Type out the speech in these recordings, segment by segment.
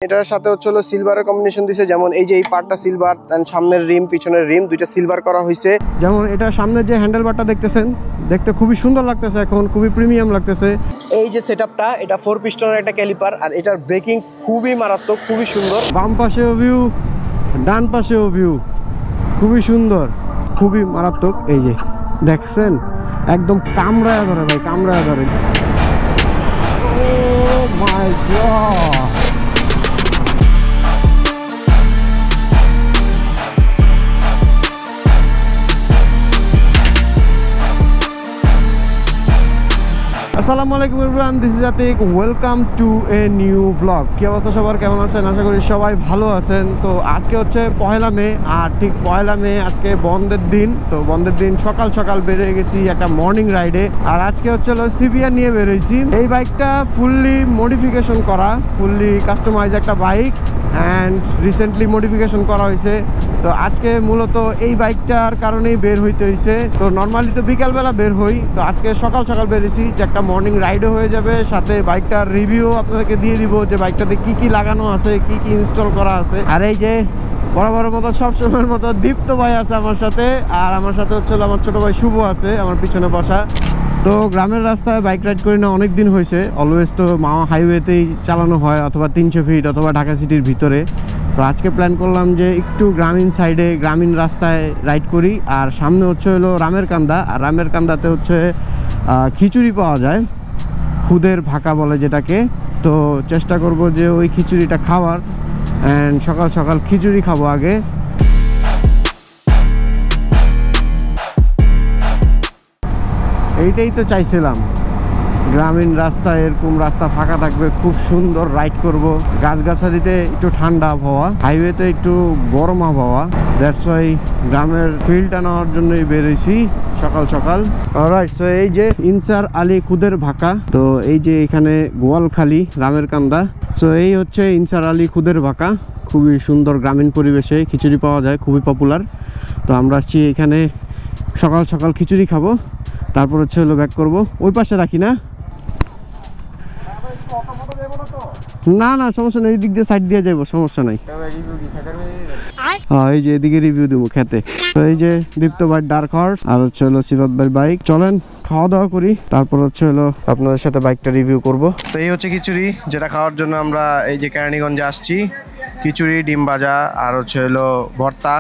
এটার সাথে হচ্ছে হলো সিলভারের কম্বিনেশন দিয়েছে, যেমন এই যে এই পার্টটা সিলভার, সামনের রিম পিছনের রিম দুইটা সিলভার করা হয়েছে। যেমন এটা সামনের যে হ্যান্ডেল বারটা দেখতেছেন, দেখতে খুবই সুন্দর লাগতেছে, এখন খুবই প্রিমিয়াম লাগতেছে। এই যে সেটআপটা, এটা 4 পিস্টনের একটা ক্যালিপার, আর এটার ব্রেকিং খুবই মারাত্মক, খুবই সুন্দর। বাম পাশেও ভিউ, ডান পাশেও ভিউ, খুবই সুন্দর, খুবই মারাত্মক। এই যে দেখছেন, একদম কামড়ায় ধরে ভাই, কামড়ায় ধরে। Oh my God! আসসালামু আলাইকুম everyone, this is Atik, welcome to a new blog. কি অবস্থা সবার, কেমন আছেন? আশা করি সবাই ভালো আছেন। তো আজকে হচ্ছে পহেলা মে, আর ঠিক পহেলা মে আজকে বন্ধের দিন। তো বন্ধের দিন সকাল সকাল বেরিয়ে গেছি একটা মর্নিং রাইডে, আর আজকে হচ্ছে সিবিআর নিয়ে বেরোইছি। এই বাইকটা ফুললি মডিফিকেশন করা, ফুললি কাস্টমাইজ একটা বাইক, অ্যান্ড রিসেন্টলি মডিফিকেশন করা হয়েছে। তো আজকে মূলত এই বাইকটার কারণেই বের হইতে হয়েছে। তো নর্মালি তো বিকালবেলা বের হই, তো আজকে সকাল সকাল বেরিয়েছি, যে একটা মর্নিং রাইডও হয়ে যাবে, সাথে বাইকটার রিভিউ আপনাদেরকে দিয়ে দিব, যে বাইকটাতে কি কি লাগানো আছে, কি কি ইনস্টল করা আছে। আর এই যে বরাবরের মতো সবসময়ের মতো দীপ্ত ভাই আছে আমার সাথে, আর আমার সাথে হচ্ছে আমার ছোট ভাই শুভ আছে আমার পিছনে বসা। তো গ্রামের রাস্তায় বাইক রাইড করি না অনেক দিন হয়েছে, অলওয়েজ তো মাওয়া হাইওয়েতেই চালানো হয়, অথবা 300 ফিট অথবা ঢাকা সিটির ভিতরে। তো আজকে প্ল্যান করলাম যে একটু গ্রামীণ সাইডে, গ্রামীণ রাস্তায় রাইড করি। আর সামনে হচ্ছে হলো রামের কান্দা, আর রামের কান্দাতে হচ্ছে খিচুড়ি পাওয়া যায়, খুদের ভাকা বলে যেটাকে। তো চেষ্টা করব যে ওই খিচুড়িটা খাওয়ার, অ্যান্ড সকাল সকাল খিচুড়ি খাবো আগে। এইটাই তো চাইছিলাম, গ্রামীণ রাস্তায় এরকম রাস্তা ফাঁকা থাকবে, খুব সুন্দর রাইড করব। গাছগাছালিতে একটু ঠান্ডা আবহাওয়া, হাইওয়েতে একটু গরম আবহাওয়া। দ্যাটস ওয়াই গ্রামের ফিলটা নেওয়ার জন্যই বেরোইছি সকাল সকাল। অলরাইট, সো এই যে ইনসার আলী খুদের ভাকা, তো এই যে এখানে গোয়ালখালী রামের কান্দা। সো এই হচ্ছে ইনসার আলী খুদের ভাকা, খুবই সুন্দর গ্রামীণ পরিবেশে খিচুড়ি পাওয়া যায়, খুবই পপুলার। তো আমরা আসছি এখানে সকাল সকাল খিচুড়ি খাবো, তারপর হচ্ছে হলো ব্যাক করবো। ওই পাশে রাখি না, না না সমস্যা নেই, এই দিক দিয়ে সাইড দিয়ে যাবো, সমস্যা নাই। হ্যাঁ, এই যে এদিকে রিভিউ দিব খেতে। তো এই যে দীপ্ত ভাই ডার্ক হর্স, আর হচ্ছে হলো সিফাত ভাই বাইক। চলেন খাওয়া দাওয়া করি, তারপর হচ্ছে হলো আপনাদের সাথে বাইকটা রিভিউ করব। তো এই হচ্ছে খিচুড়ি, যেটা খাওয়ার জন্য আমরা এই যে কেরানীগঞ্জে আসছি। খিচুড়ি, ডিম ভাজা, আর হচ্ছে হলো ভর্তা,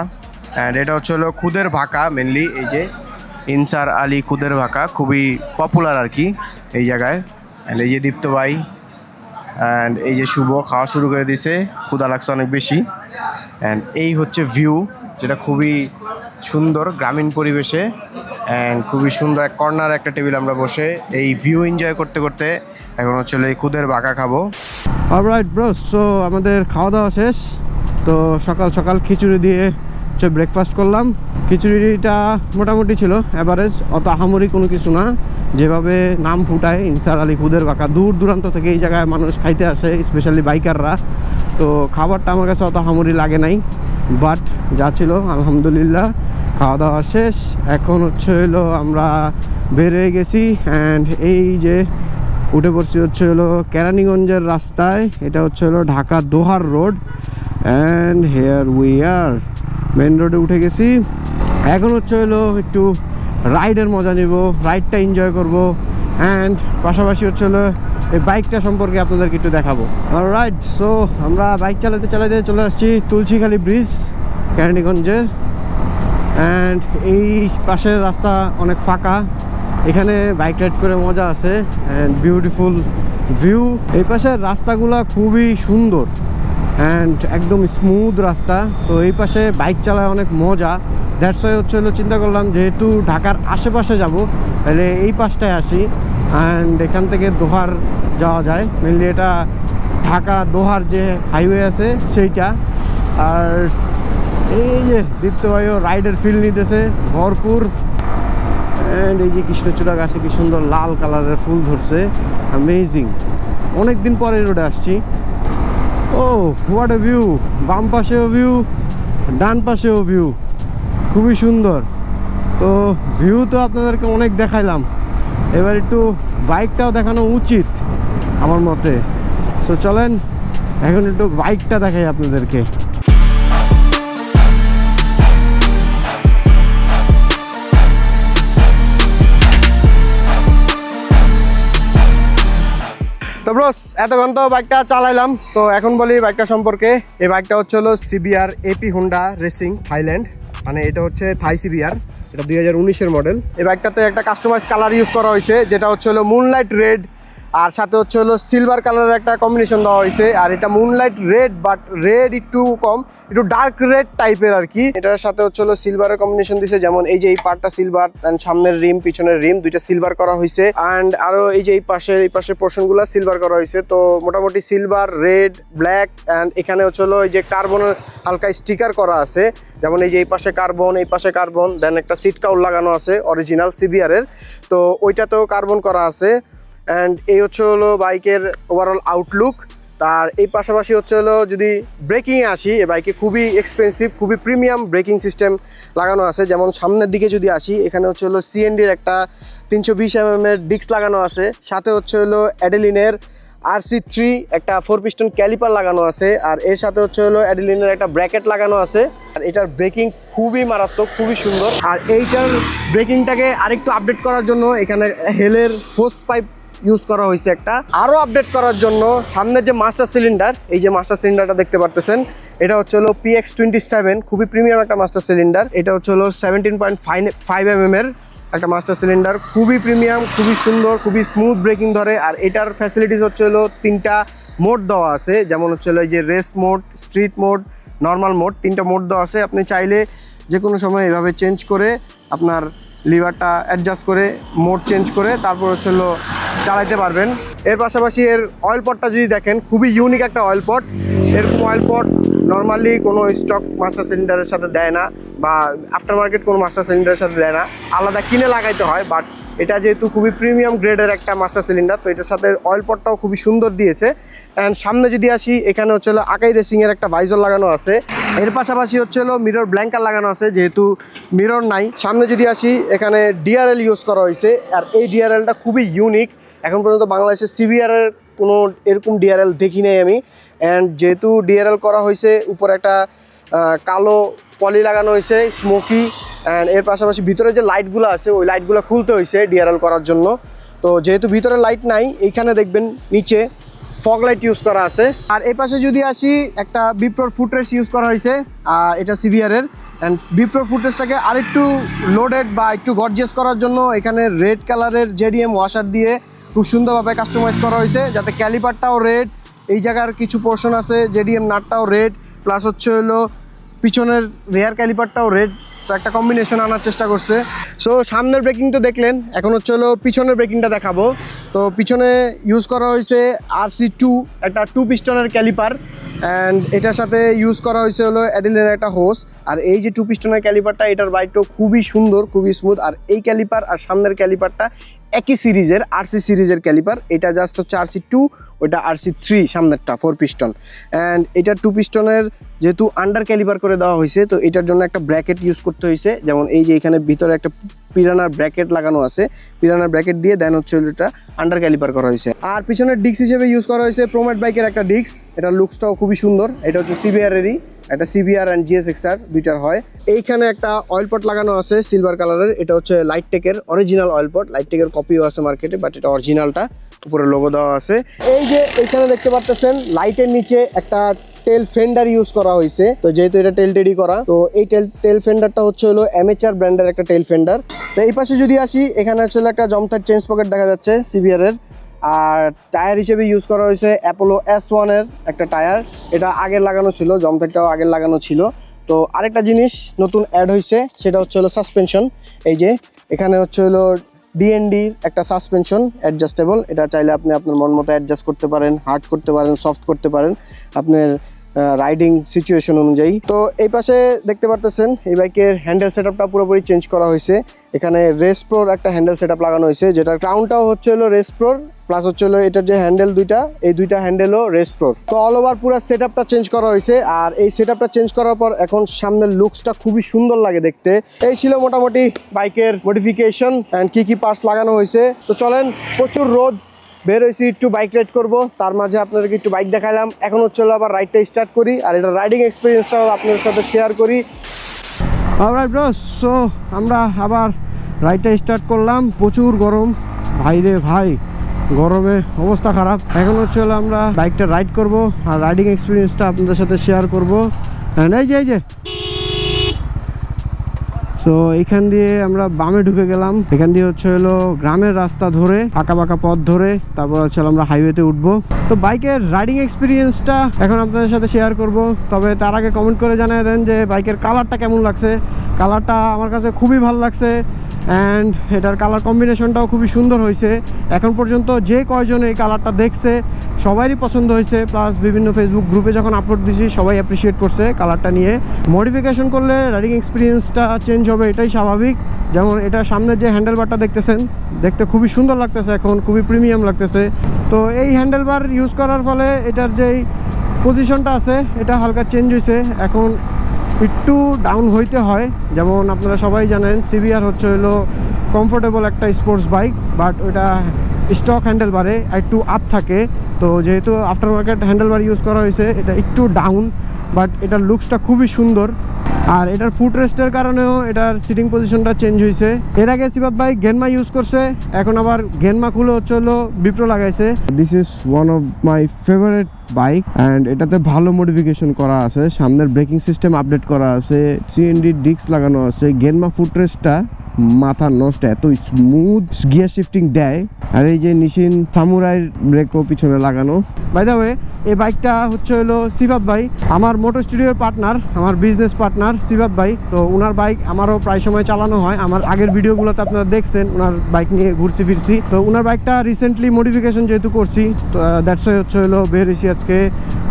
অ্যান্ড এটা হচ্ছে হলো খুদের ভাকা। মেনলি এই যে ইনসার আলী খুদের ভাকা খুবই পপুলার আর কি এই জায়গায়। অ্যান্ড এই যে দীপ্ত ভাই অ্যান্ড এই যে শুভ খাওয়া শুরু করে দিয়েছে, ক্ষুধা লাগছে অনেক বেশি। অ্যান্ড এই হচ্ছে ভিউ, যেটা খুবই সুন্দর গ্রামীণ পরিবেশে, অ্যান্ড খুবই সুন্দর এক কর্নার একটা টেবিল আমরা বসে এই ভিউ এনজয় করতে করতে এখন হচ্ছে এই খুদের ভাকা খাবো। অলরাইট ব্রো, সো আমাদের খাওয়া দাওয়া শেষ। তো সকাল সকাল খিচুড়ি দিয়ে হচ্ছে ব্রেকফাস্ট করলাম। খিচুড়িটা মোটামুটি ছিল অ্যাভারেজ, অত আহামরি কোনো কিছু না। যেভাবে নাম ফুটায় ইনসার আলী খুদের ভাকা, দূর দূরান্ত থেকে এই জায়গায় মানুষ খাইতে আসে, স্পেশালি বাইকাররা। তো খাবারটা আমার কাছে অত আহামরি লাগে নাই, বাট যা ছিল আলহামদুলিল্লাহ। খাওয়া দাওয়া শেষ, এখন হচ্ছে হলো আমরা বের হয়ে গেছি, অ্যান্ড এই যে উঠে পড়ছি হচ্ছে হলো কেরানীগঞ্জের রাস্তায়। এটা হচ্ছে হলো Dhaka Dohar road, and here we are main রোডে উঠে গেছি। এখন হচ্ছে হলো একটু রাইডের মজা নিব, রাইডটা এনজয় করব, অ্যান্ড পাশাপাশি হচ্ছে হলো এই বাইকটা সম্পর্কে আপনাদেরকে একটু দেখাবো। অলরাইট, সো আমরা বাইক চালাতে চালাতে চলে আসছি তুলসীখালী ব্রিজ কেরানীগঞ্জের, অ্যান্ড এই পাশের রাস্তা অনেক ফাঁকা, এখানে বাইক রাইড করে মজা আছে, অ্যান্ড বিউটিফুল ভিউ। এই পাশের রাস্তাগুলো খুবই সুন্দর অ্যান্ড একদম স্মুথ রাস্তা। তো এই পাশে বাইক চালায় অনেক মজা। দ্যাটস ওয়াই হচ্ছে হলো চিন্তা করলাম, যেহেতু ঢাকার আশেপাশে যাব, তাহলে এই পাশটায় আসি, অ্যান্ড এখান থেকে দোহার যাওয়া যায়। মেনলি এটা ঢাকা দোহার যে হাইওয়ে আছে সেইটা। আর এই যে দীপ্ত ভাইও রাইডের ফিল নিতেছে ভরপুর, অ্যান্ড এই যে কৃষ্ণচূড়া গাছে কি সুন্দর লাল কালারের ফুল ধরছে, অ্যামেজিং। অনেক দিন পরে রোডে আসছি। ও হোয়াট এ ভিউ, বাম পাশেও ভিউ, ডান পাশেও ভিউ, খুবই সুন্দর। তো ভিউ তো আপনাদেরকে অনেক দেখাইলাম, এবার একটু বাইকটাও দেখানো উচিত আমার মতে। সো চলেন এখন একটু বাইকটা দেখাই আপনাদেরকে। তো ব্রোস এতক্ষণ তো বাইকটা চালাইলাম, তো এখন বলি বাইকটা সম্পর্কে। এই বাইকটা হচ্ছে হলো CBR AP Honda racing Thailand, মানে এটা হচ্ছে থাই সিবিআর, এটা 2019-এর মডেল। এই বাইকটাতে একটা কাস্টমাইজ কালার ইউজ করা হয়েছে, যেটা হচ্ছে হলো মুনলাইট রেড, আর সাথে হচ্ছে হলো সিলভার কালারের একটা কম্বিনেশন দেওয়া হয়েছে। আর এটা মুনলাইট রেড, বাট রেড একটু কম, একটু ডার্ক রেড টাইপের আর কি। এটার সাথে হচ্ছে হলো সিলভারের কম্বিনেশন দিয়েছে, যেমন এই যে এই পার্টটা সিলভার, অ্যান্ড সামনের রিম পিছনের রিম দুইটা সিলভার করা হয়েছে, অ্যান্ড আরো এই যে এই পাশের পোর্শনগুলো সিলভার করা হয়েছে। তো মোটামুটি সিলভার, রেড, ব্ল্যাক, অ্যান্ড এখানে হচ্ছে হলো এই যে কার্বনের হালকা স্টিকার করা আছে, যেমন এই যে এই পাশে কার্বন, এই পাশে কার্বন, দেন একটা সিট কাউল লাগানো আছে অরিজিনাল সিবিআরের, তো ওইটাতেও কার্বন করা আছে। অ্যান্ড এই হচ্ছে হলো বাইকের ওভারঅল আউটলুক। তার এই পাশাপাশি হচ্ছে হলো যদি ব্রেকিংয়ে আসি, এই বাইকে খুবই এক্সপেন্সিভ, খুবই প্রিমিয়াম ব্রেকিং সিস্টেম লাগানো আছে। যেমন সামনের দিকে যদি আসি, এখানে হচ্ছে হলো সিএনডির একটা 320 mm ডিস্ক লাগানো আছে, সাথে হচ্ছে হলো অ্যাডেলিনের RC3 একটা 4 পিস্টন ক্যালিপার লাগানো আছে, আর এর সাথে হচ্ছে হলো অ্যাডেলিনের একটা ব্র্যাকেট লাগানো আছে। আর এটার ব্রেকিং খুবই মারাত্মক, খুবই সুন্দর। আর এইটার ব্রেকিংটাকে আরেকটু আপডেট করার জন্য এখানে হেলের ফোর্স পাইপ ইউজ করা হয়েছে একটা। আরও আপডেট করার জন্য সামনের যে মাস্টার সিলিন্ডার, এই যে মাস্টার সিলিন্ডারটা দেখতে পারতেছেন, এটা হচ্ছে হলো PX27, খুবই প্রিমিয়াম একটা মাস্টার সিলিন্ডার। এটা হচ্ছে হলো 17.5 mm এর একটা মাস্টার সিলিন্ডার, খুবই প্রিমিয়াম, খুবই সুন্দর, খুবই স্মুথ ব্রেকিং ধরে। আর এটার ফ্যাসিলিটিস হচ্ছে হলো 3টা মোড দেওয়া আছে, যেমন হচ্ছে হলো এই যে race mode, street mode, normal mode, 3টা মোড দেওয়া আছে। আপনি চাইলে যে কোনো সময় এভাবে চেঞ্জ করে আপনার লিভারটা অ্যাডজাস্ট করে মোড চেঞ্জ করে তারপর হচ্ছে হলো চালাইতে পারবেন। এর পাশাপাশি এর অয়েল পটটা যদি দেখেন, খুবই ইউনিক একটা অয়েল পট। এরকম অয়েল পট নর্মালি কোনো স্টক মাস্টার সিলিন্ডারের সাথে দেয় না, বা আফটার মার্কেট কোনো মাস্টার সিলিন্ডারের সাথে দেয় না, আলাদা কিনে লাগাইতে হয়। বাট এটা যেহেতু খুবই প্রিমিয়াম গ্রেডের একটা মাস্টার সিলিন্ডার, তো এটার সাথে অয়েল পটটাও খুবই সুন্দর দিয়েছে। অ্যান্ড সামনে যদি আসি, এখানে হচ্ছে হলো আকাই রেসিংয়ের একটা ভাইজর লাগানো আছে। এর পাশাপাশি হচ্ছে হলো মিরর ব্ল্যাঙ্কার লাগানো আছে, যেহেতু মিরর নাই। সামনে যদি আসি, এখানে ডিআরএল ইউজ করা হয়েছে, আর এই ডিআরএলটা খুবই ইউনিক। এখন পর্যন্ত বাংলাদেশে সিবিআরের কোনো এরকম ডিআরএল দেখি নাই আমি। অ্যান্ড যেহেতু ডিআরএল করা হয়েছে, উপরে একটা কালো পলি লাগানো হয়েছে, স্মোকি। অ্যান্ড এর পাশাপাশি ভিতরে যে লাইটগুলো আছে, ওই লাইটগুলো খুলতে হয়েছে ডিআরএল করার জন্য। তো যেহেতু ভিতরে লাইট নাই, এইখানে দেখবেন নিচে ফগ লাইট ইউজ করা আছে। আর এই পাশে যদি আসি, একটা বিপ্রোর ফুটরেস ইউজ করা হয়েছে, এটা সিবিআরের। অ্যান্ড বিপ্রোর ফুটরেসটাকে আরেকটু লোডেড বা একটু গর্জিয়াস করার জন্য এখানে রেড কালারের জেডিএম ওয়াশার দিয়ে খুব সুন্দরভাবে কাস্টমাইজ করা হয়েছে, যাতে ক্যালিপারটাও রেড, এই জায়গার কিছু পোর্শন আছে জেডিএম নাটটাও রেড, প্লাস হচ্ছে হলো পিছনের রেয়ার ক্যালিপারটাও রেড। তো একটা কম্বিনেশন আনার চেষ্টা করছে। সো সামনের ব্রেকিং তো দেখলেন, এখন হচ্ছে হলো পিছনের ব্রেকিংটা দেখাবো। তো পিছনে ইউজ করা হয়েছে RC2 একটা 2 পিস্টনের ক্যালিপার, অ্যান্ড এটার সাথে ইউজ করা হয়েছে হলো অ্যাডেলিনের একটা হোস। আর এই যে 2 পিস্টনের ক্যালিপারটা, এটার বাইকটাও খুবই সুন্দর, খুবই স্মুথ। আর এই ক্যালিপার আর সামনের ক্যালিপারটা একই সিরিজের, RC সিরিজের ক্যালিপার। এটা জাস্ট হচ্ছে RC2, ওইটা RC3 সামনেরটা 4 পিস্টন। অ্যান্ড এটা 2 পিস্টনের যেহেতু আন্ডার ক্যালিপার করে দেওয়া হয়েছে, তো এটার জন্য একটা ব্র্যাকেট ইউজ করতে হয়েছে। যেমন এই যে এখানে ভিতরে একটা পিরানার ব্র্যাকেট লাগানো আছে, পিরানার ব্র্যাকেট দিয়ে দেন হচ্ছে এটা আন্ডার ক্যালিপার করা হয়েছে। আর পিছনের ডিস্ক হিসেবে ইউজ করা হয়েছে প্রোমেট বাইকের একটা ডিস্ক, এটার লুকসটাও খুবই সুন্দর। এটা হচ্ছে সিবিআরেরই, একটা সিবিআর অ্যান্ড GSXR দুইটার হয়। এইখানে একটা অয়েল পট লাগানো আছে সিলভার কালারের, এটা হচ্ছে লাইটটেকের অরিজিনাল অয়েল পট। লাইটটেকের কপিও আছে মার্কেটে, বাট এটা অরিজিনালটা, উপরে লোগো দেওয়া আছে। এই যে এইখানে দেখতে পারতেছেন, লাইটের নিচে একটা টেল ফেন্ডার ইউজ করা হয়েছে। তো যেহেতু এটা টেল টেডি করা, তো এই টেল ফেন্ডারটা হচ্ছে হলো অ্যামেচার ব্র্যান্ডের একটা টেল ফেন্ডার। তো এই পাশে যদি আসি, এখানে হচ্ছে একটা জমথার চেঞ্জ পকেট দেখা যাচ্ছে সিবিআরের। আর টায়ার হিসেবে ইউজ করা হয়েছে অ্যাপোলো S1 এর একটা টায়ার, এটা আগের লাগানো ছিল, জমথারটাও আগের লাগানো ছিল। তো আরেকটা জিনিস নতুন অ্যাড হয়েছে, সেটা হচ্ছে হলো সাসপেনশন। এই যে এখানে হচ্ছে হলো DND একটা সাসপেনশন অ্যাডজাস্টেবল, এটা চাইলে আপনি আপনার মন মতো অ্যাডজাস্ট করতে পারেন, হার্ড করতে পারেন, সফট করতে পারেন আপনার রাইডিং সিচুয়েশন অনুযায়ী। তো এই পাশে দেখতে পারতেছেন, এই বাইকের হ্যান্ডেল সেটআপটা পুরোপুরি চেঞ্জ করা হয়েছে। এখানে রেস প্রোর একটা হ্যান্ডেল সেটআপ লাগানো হয়েছে, যেটার ক্রাউনটাও হচ্ছে হলো রেস প্রোর, প্লাস হচ্ছে হলো এটার যে হ্যান্ডেল দুইটা, এই দুইটা হ্যান্ডেলও রেস প্রোর। তো অল ওভার পুরো সেটআপটা চেঞ্জ করা হয়েছে। আর এই সেটআপটা চেঞ্জ করার পর এখন সামনের লুকসটা খুবই সুন্দর লাগে দেখতে। এই ছিল মোটামুটি বাইকের মডিফিকেশন অ্যান্ড কি পার্টস লাগানো হয়েছে। তো চলেন, প্রচুর রোদ, বের হয়েছি একটু বাইক রাইড করব, তার মাঝে আপনাদেরকে একটু বাইক দেখালাম। এখন হচ্ছে আবার রাইডটা স্টার্ট করি আর এটা রাইডিং এক্সপিরিয়েন্সটাও আপনাদের সাথে শেয়ার করি। অলরাইট ব্রো, সো আমরা আবার রাইডটা স্টার্ট করলাম। প্রচুর গরম ভাই রে ভাই, গরমে অবস্থা খারাপ। এখন হচ্ছে আমরা বাইকটা রাইড করব আর রাইডিং এক্সপিরিয়েন্সটা আপনাদের সাথে শেয়ার করব। এই যে তো এইখান দিয়ে আমরা বামে ঢুকে গেলাম। এখান দিয়ে হচ্ছে গ্রামের রাস্তা ধরে আঁকা বাঁকা পথ ধরে তারপর হচ্ছে আমরা হাইওয়েতে উঠবো। তো বাইকের রাইডিং এক্সপিরিয়েন্সটা এখন আপনাদের সাথে শেয়ার করব। তবে তার আগে কমেন্ট করে জানিয়ে দেন যে বাইকের কালারটা কেমন লাগছে। কালারটা আমার কাছে খুবই ভালো লাগছে অ্যান্ড এটার কালার কম্বিনেশনটাও খুবই সুন্দর হয়েছে। এখন পর্যন্ত যে কয়জন এই কালারটা দেখছে সবারই পছন্দ হয়েছে, প্লাস বিভিন্ন ফেসবুক গ্রুপে যখন আপলোড দিয়েছি সবাই অ্যাপ্রিসিয়েট করছে কালারটা নিয়ে। মডিফিকেশন করলে রাইডিং এক্সপিরিয়েন্সটা চেঞ্জ হবে, এটাই স্বাভাবিক। যেমন এটার সামনে যে হ্যান্ডেলবারটা দেখতেছেন, দেখতে খুবই সুন্দর লাগতেছে, এখন খুবই প্রিমিয়াম লাগতেছে। তো এই হ্যান্ডেলবার ইউজ করার ফলে এটার যেই পজিশনটা আছে এটা হালকা চেঞ্জ হয়েছে, এখন একটু ডাউন হইতে হয়। যেমন আপনারা সবাই জানেন সিবিআর হচ্ছে কমফোর্টেবল একটা স্পোর্টস বাইক, বাট ওইটা স্টক হ্যান্ডেলবারে একটু আপ থাকে। তো যেহেতু আফটার মার্কেট হ্যান্ডেলবার ইউজ করা হয়েছে এটা একটু ডাউন, বাট এটার লুকসটা খুবই সুন্দর। আর এটার ফুট রেস্টের কারণেও এটার সিটিং পজিশনটা চেঞ্জ হয়েছে। এর আগে সিবাত ভাই গেনমা ইউজ করছে, এখন আবার গেনমা খুলে হচ্ছে বিপ্রো লাগাইছে। This is one of my favourite bike and এটাতে ভালো মডিফিকেশন করা আছে। সামনের ব্রেকিং সিস্টেম আপডেট করা আছে, সিএনডি ডিস্ক লাগানো আছে। গেনমা ফুট রেস্টটা মাথা নষ্ট, এত স্মুথ গিয়ার শিফটিং দেয়। আর এই যে নিশিন সামুরাই ব্রেকও পিছনে লাগানো। বাই দ্য ওয়ে, এই বাইকটা হচ্ছে সিফাত ভাই, আমার মোটর স্টুডিওর পার্টনার, আমার বিজনেস পার্টনার সিফাত ভাই। তো ওনার বাইক আমারও প্রায় সময় চালানো হয়, আমার আগের ভিডিওগুলোতে আপনারা দেখছেন ওনার বাইক নিয়ে ঘুরছি ফিরছি। তো ওনার বাইকটা রিসেন্টলি মডিফিকেশন যেহেতু করছি, তো দ্যাটস ওয়াই হচ্ছে বের হয়েছি আজকে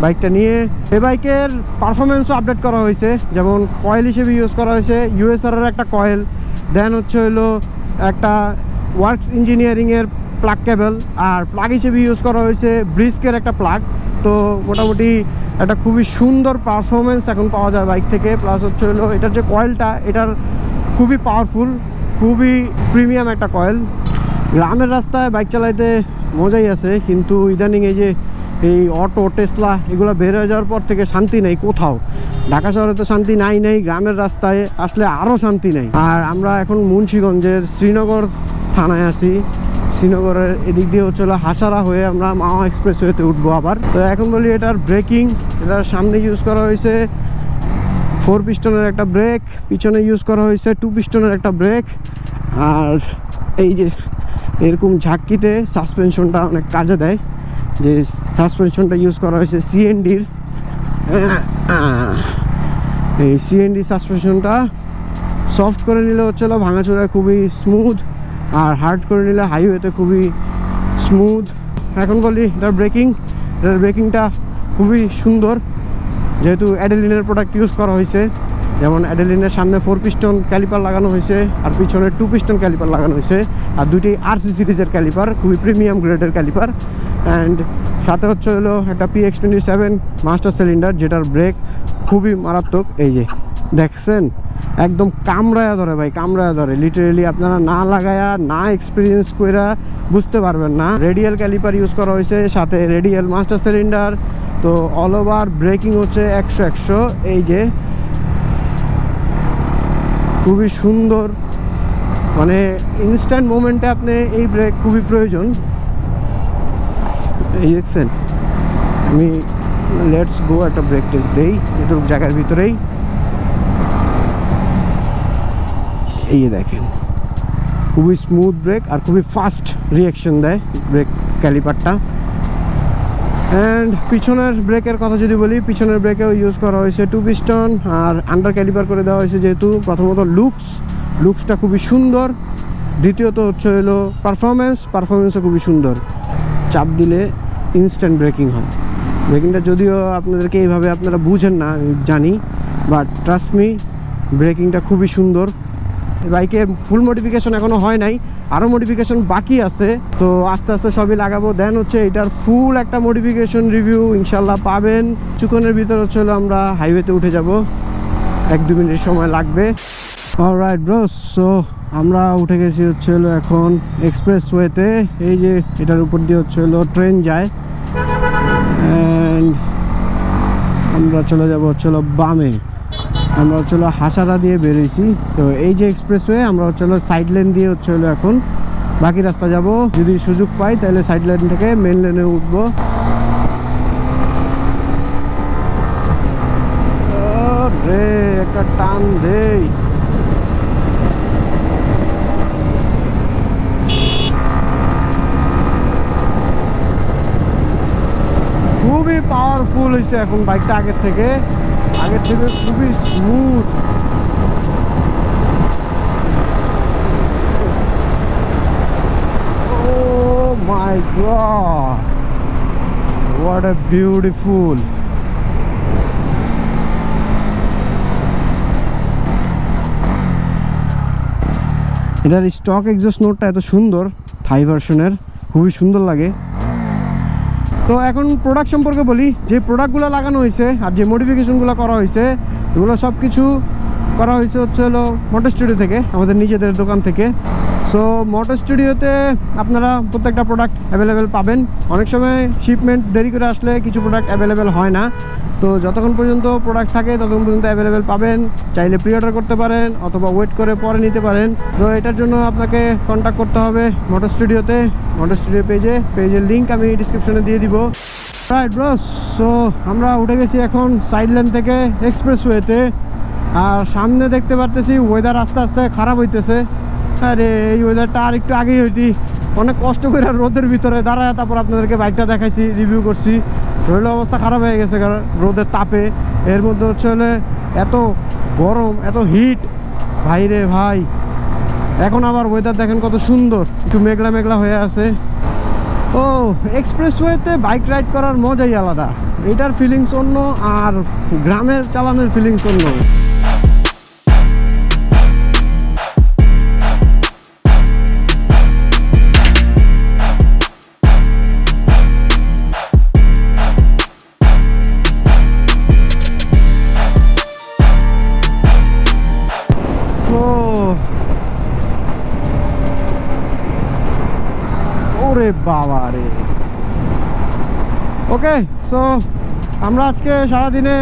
বাইকটা নিয়ে। এই বাইকের পারফরমেন্সও আপডেট করা হয়েছে, যেমন কয়েল হিসেবে ইউজ করা হয়েছে ইউএসআর এর একটা কয়েল, দেন হচ্ছে একটা ওয়ার্কস ইঞ্জিনিয়ারিংয়ের প্লাগ কেবল, আর প্লাগ হিসেবে ইউজ করা হয়েছে ব্রিস্কের একটা প্লাগ। তো মোটামুটি একটা খুবই সুন্দর পারফরমেন্স এখন পাওয়া যায় বাইক থেকে। প্লাস হচ্ছে এটার যে কয়েলটা এটার খুবই পাওয়ারফুল, খুবই প্রিমিয়াম একটা কয়েল। গ্রামের রাস্তায় বাইক চালাইতে মজাই আছে, কিন্তু ইদানিং এই অটো টেসলা এগুলো বের হয়ে যাওয়ার পর থেকে শান্তি নেই কোথাও। ঢাকা শহরে তো শান্তি নাই, গ্রামের রাস্তায় আসলে আরও শান্তি নেই। আর আমরা এখন মুন্সিগঞ্জের শ্রীনগর থানায় আছি। শ্রীনগরের এদিক দিয়ে হচ্ছে হাসারা হয়ে আমরা মাওয়া এক্সপ্রেসওয়েতে উঠবো আবার। তো এখন বলি এটার ব্রেকিং, এটার সামনে ইউজ করা হয়েছে 4 পিস্টনের একটা ব্রেক, পিছনে ইউজ করা হয়েছে 2 পিস্টনের একটা ব্রেক। আর এই যে এরকম ঝাঁকিতে সাসপেনশনটা অনেক কাজে দেয়, যে সাসপেনশনটা ইউজ করা হয়েছে সিএনডির। এই সিএনডি সাসপেনশনটা সফট করে নিলে হচ্ছে ভাঙাচোরায় খুবই স্মুথ, আর হার্ড করে নিলে হাইওয়েতে খুবই স্মুথ। এখন বলি এটার ব্রেকিংটা খুবই সুন্দর, যেহেতু অ্যাডেলিনের প্রোডাক্ট ইউজ করা হয়েছে। যেমন অ্যাডেলিনের সামনে 4 পিস্টন ক্যালিপার লাগানো হয়েছে, আর পিছনে 2 পিস্টন ক্যালিপার লাগানো হয়েছে, আর দুইটি আরসি সিরিজের ক্যালিপার, খুবই প্রিমিয়াম গ্রেডের ক্যালিপার। অ্যান্ড সাথে হচ্ছে একটা PX27 মাস্টার সিলিন্ডার, যেটার ব্রেক খুবই মারাত্মক। এই যে দেখছেন একদম কামড়ায়া ধরে ভাই, কামড়ায়া ধরে লিটারেলি। আপনারা না লাগায়া না এক্সপিরিয়েন্স কইরা বুঝতে পারবেন না। রেডিয়াল ক্যালিপার ইউজ করা হয়েছে, সাথে রেডিয়াল মাস্টার সিলিন্ডার। তো অল ওভার ব্রেকিং হচ্ছে 100। এই যে খুবই সুন্দর, মানে ইনস্ট্যান্ট মোমেন্টে আপনি এই ব্রেক খুবই প্রয়োজন। এই দেখছেন, আমি লেটস গো একটা ব্রেক টেস্ট দেই এটুকু জায়গার ভিতরেই। এই দেখেন খুবই স্মুথ ব্রেক আর খুবই ফাস্ট রিয়াকশন দেয় ব্রেক ক্যালিপারটা। অ্যান্ড পিছনের ব্রেকের কথা যদি বলি, পিছনের ব্রেকেও ইউজ করা হয়েছে 2 পিস্টন, আর আন্ডার ক্যালিপার করে দেওয়া হয়েছে। যেহেতু প্রথমত লুকসটা খুবই সুন্দর, দ্বিতীয়ত হচ্ছে পারফরমেন্সও খুবই সুন্দর। চাপ দিলে ইনস্ট্যান্ট ব্রেকিং হয়। ব্রেকিংটা যদিও আপনাদেরকে এইভাবে আপনারা বুঝেন না জানি, বাট ট্রাস্ট মি ব্রেকিংটা খুবই সুন্দর। বাইকের ফুল মডিফিকেশন এখনও হয় নাই, আরও মডিফিকেশন বাকি আছে। তো আস্তে আস্তে সবই লাগাবো। দেন হচ্ছে এটার ফুল একটা মডিফিকেশন রিভিউ ইনশাল্লাহ পাবেন। কিছুক্ষণের ভিতর হচ্ছে আমরা হাইওয়েতে উঠে যাব, 1-2 মিনিট সময় লাগবে। অলরাইট ব্রোস, সো আমরা উঠে গেছি হচ্ছে হলো এখন এক্সপ্রেসওয়েতে। এই যে এটার উপর দিয়ে হচ্ছে হলো ট্রেন যায়, অ্যান্ড আমরা চলে যাব হচ্ছে হলো বামে। আমরা হচ্ছে হলো হাসারা দিয়ে বেরোইছি। তো এই যে এক্সপ্রেসওয়ে, আমরা হচ্ছে হলো সাইড লেন দিয়ে হচ্ছে হলো এখন বাকি রাস্তা যাব। যদি সুযোগ পাই তাহলে সাইড লেন থেকে মেন লেনে উঠবো। রে একটা টান দেই। খুবই পাওয়ারফুল হয়েছে এখন বাইকটা আগের থেকে খুবই smooth. Oh my God, what a beautiful. এটার স্টক এক্সস্ট নোটটা এত সুন্দর, থাই ভার্সনের, খুবই সুন্দর লাগে। তো এখন প্রোডাক্ট সম্পর্কে বলি। যে প্রোডাক্টগুলো লাগানো হয়েছে আর যে মডিফিকেশনগুলো করা হয়েছে, এগুলো সব কিছু করা হয়েছে হচ্ছে হলো মোটর স্টুডিও থেকে, আমাদের নিজেদের দোকান থেকে। সো মোটর স্টুডিওতে আপনারা প্রত্যেকটা প্রোডাক্ট অ্যাভেলেবেল পাবেন। অনেক সময় শিপমেন্ট দেরি করে আসলে কিছু প্রোডাক্ট অ্যাভেলেবেল হয় না। তো যতক্ষণ পর্যন্ত প্রোডাক্ট থাকে ততক্ষণ পর্যন্ত অ্যাভেলেবেল পাবেন। চাইলে প্রি অর্ডার করতে পারেন অথবা ওয়েট করে পরে নিতে পারেন। তো এটার জন্য আপনাকে কন্ট্যাক্ট করতে হবে মোটর স্টুডিওতে। মোটর স্টুডিও পেজের লিঙ্ক আমি ডিসক্রিপশনে দিয়ে দিব। রাইট ব্রোস, সো আমরা উঠে গেছি এখন সাইড লেন থেকে এক্সপ্রেসওয়েতে। আর সামনে দেখতে পারতেছি ওয়েদার আস্তে আস্তে খারাপ হইতেছে। আরে এই ওয়েদারটা আর একটু আগেই হইতি, অনেক কষ্ট করে রোদের ভিতরে দাঁড়ায় তারপর আপনাদেরকে বাইকটা দেখাইছি, রিভিউ করছি। শরীরের অবস্থা খারাপ হয়ে গেছে কারণ রোদের তাপে। এর মধ্যে হচ্ছে হলে এত গরম, এত হিট, ভাই রে ভাই। এখন আবার ওয়েদার দেখেন কত সুন্দর, একটু মেঘলা মেঘলা হয়ে আছে। ও এক্সপ্রেসওয়েতে বাইক রাইড করার মজাই আলাদা। এটার ফিলিংস অন্য, আর গ্রামের চালানোর ফিলিংস অন্য। ওরে বাবা রে। ওকে, সো আমরা আজকে সারাদিনে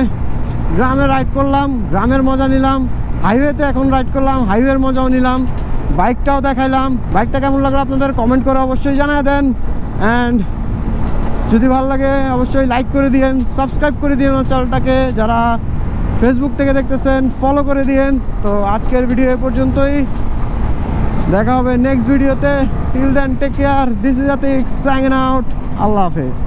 গ্রামে রাইড করলাম, গ্রামের মজা নিলাম। হাইওয়েতে এখন রাইড করলাম, হাইওয়ের মজাও নিলাম, বাইকটাও দেখাইলাম। বাইকটা কেমন লাগলো আপনাদের কমেন্ট করে অবশ্যই জানিয়ে দেন। অ্যান্ড যদি ভালো লাগে অবশ্যই লাইক করে দিয়েন, সাবস্ক্রাইব করে দিয়েন আমার চ্যানেলটাকে। যারা ফেসবুক থেকে দেখতেছেন ফলো করে দিয়েন। তো আজকের ভিডিও এ পর্যন্তই, দেখা হবে নেক্সট ভিডিওতে। Till then take care, this is Atik signing out. আল্লাহ হাফেজ।